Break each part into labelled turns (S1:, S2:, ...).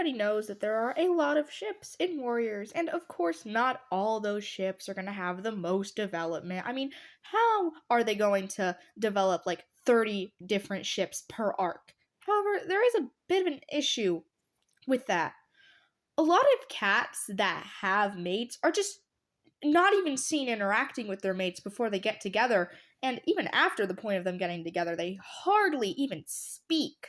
S1: everybody knows that there are a lot of ships in Warriors, and of course, not all those ships are going to have the most development. I mean, how are they going to develop like 30 different ships per arc? However, there is a bit of an issue with that. A lot of cats that have mates are just not even seen interacting with their mates before they get together, and even after the point of them getting together, they hardly even speak.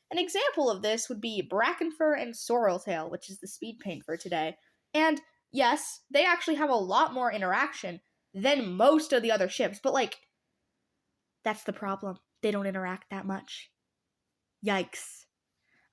S1: An example of this would be Brackenfur and Sorreltail, which is the speed paint for today. And yes, they actually have a lot more interaction than most of the other ships, but like, that's the problem. They don't interact that much. Yikes.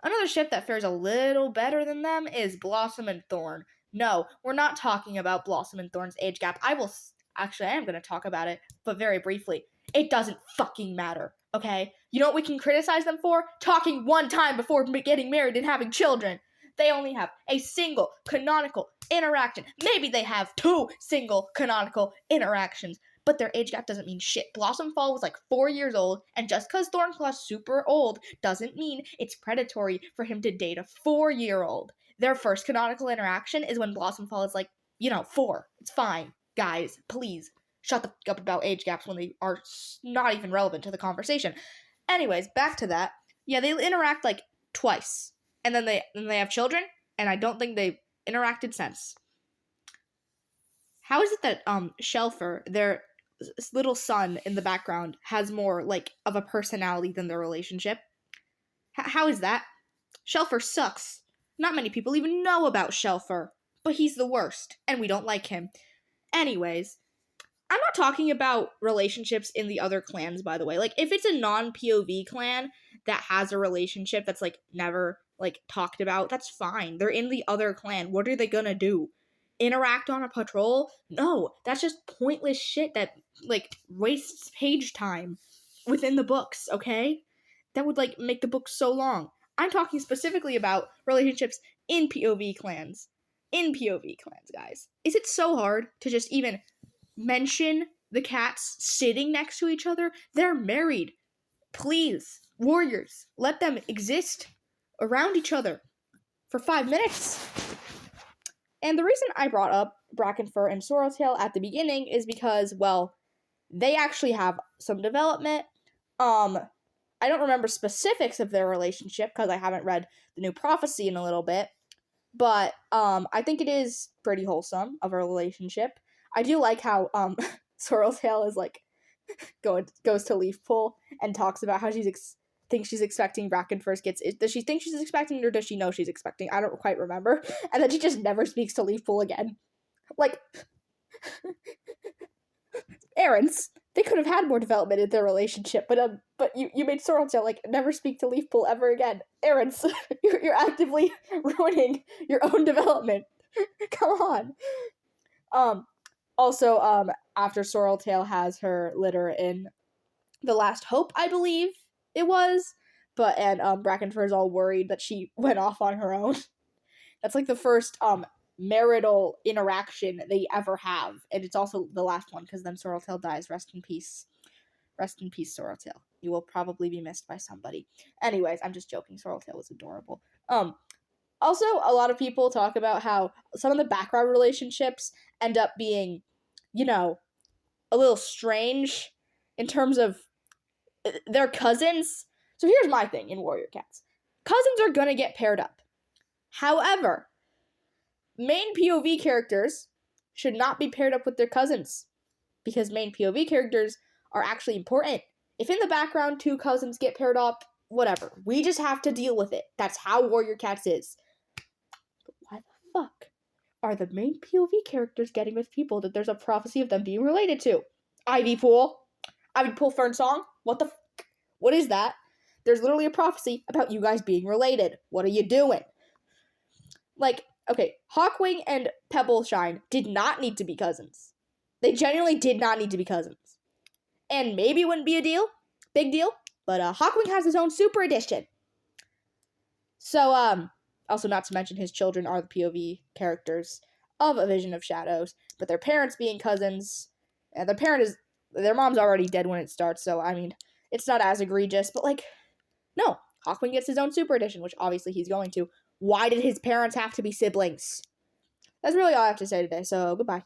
S1: Another ship that fares a little better than them is Blossom and Thorn. No, we're not talking about Blossom and Thorn's age gap. I am going to talk about it, but very briefly. It doesn't fucking matter, okay? You know what we can criticize them for? Talking one time before getting married and having children. They only have a single canonical interaction. Maybe they have 2 single canonical interactions, but their age gap doesn't mean shit. Blossomfall was like 4 years old, and just because Thornclaw's super old doesn't mean it's predatory for him to date a 4-year-old. Their first canonical interaction is when Blossomfall is like, 4. It's fine. Guys, please, shut the fuck up about age gaps when they are not even relevant to the conversation. Anyways, back to that. Yeah, they interact like twice, and then they have children, and I don't think they've interacted since. How is it that Shelfer, their little son in the background, has more like of a personality than their relationship? How is that? Shelfer sucks. Not many people even know about Shelfer, but he's the worst, and we don't like him. Anyways, I'm not talking about relationships in the other clans, by the way. Like, if it's a non-POV clan that has a relationship that's, like, never, like, talked about, that's fine. They're in the other clan. What are they gonna do? Interact on a patrol? No, that's just pointless shit that, like, wastes page time within the books, okay? That would, like, make the book so long. I'm talking specifically about relationships in POV clans. In POV clans, guys. Is it so hard to just even mention the cats sitting next to each other? They're married. Please, Warriors, let them exist around each other for 5 minutes. And the reason I brought up Brackenfur and Sorreltail at the beginning is because, well, they actually have some development. I don't remember specifics of their relationship because I haven't read the new prophecy in a little bit, but I think it is pretty wholesome of a relationship. I do like how Sorreltail is like goes to Leaf Pool and talks about how thinks she's expecting Brackenfur gets. Does she think she's expecting it, or does she know she's expecting? I don't quite remember. And then she just never speaks to Leaf Pool again. Like, Aaron's. They could have had more development in their relationship, but you made Sorreltail like never speak to Leaf Pool ever again. Aaron's, you're actively ruining your own development. Come on. Also, after Sorreltail has her litter in The Last Hope, I believe it was, and Brackenfur is all worried that she went off on her own. That's like the first marital interaction they ever have, and it's also the last one because then Sorreltail dies. Rest in peace, Sorreltail. You will probably be missed by somebody. Anyways, I'm just joking. Sorreltail was adorable. Also, a lot of people talk about how some of the background relationships end up being, a little strange in terms of their cousins. So here's my thing in Warrior Cats. Cousins are gonna get paired up. However, main POV characters should not be paired up with their cousins, because main POV characters are actually important. If in the background 2 cousins get paired up, whatever. We just have to deal with it. That's how Warrior Cats is. But why the fuck are the main POV characters getting with people that there's a prophecy of them being related to? Ivy Pool, Fernsong, what is that? There's literally a prophecy about you guys being related. What are you doing? Like, okay, Hawkwing and Pebbleshine did not need to be cousins. They genuinely did not need to be cousins. And maybe it wouldn't be a big deal, but Hawkwing has his own super edition. So, also not to mention his children are the POV characters of A Vision of Shadows, but their parents being cousins, and their mom's already dead when it starts, so, I mean, it's not as egregious, but, like, no, Hawkwing gets his own super edition, which obviously he's going to. Why did his parents have to be siblings? That's really all I have to say today, so goodbye.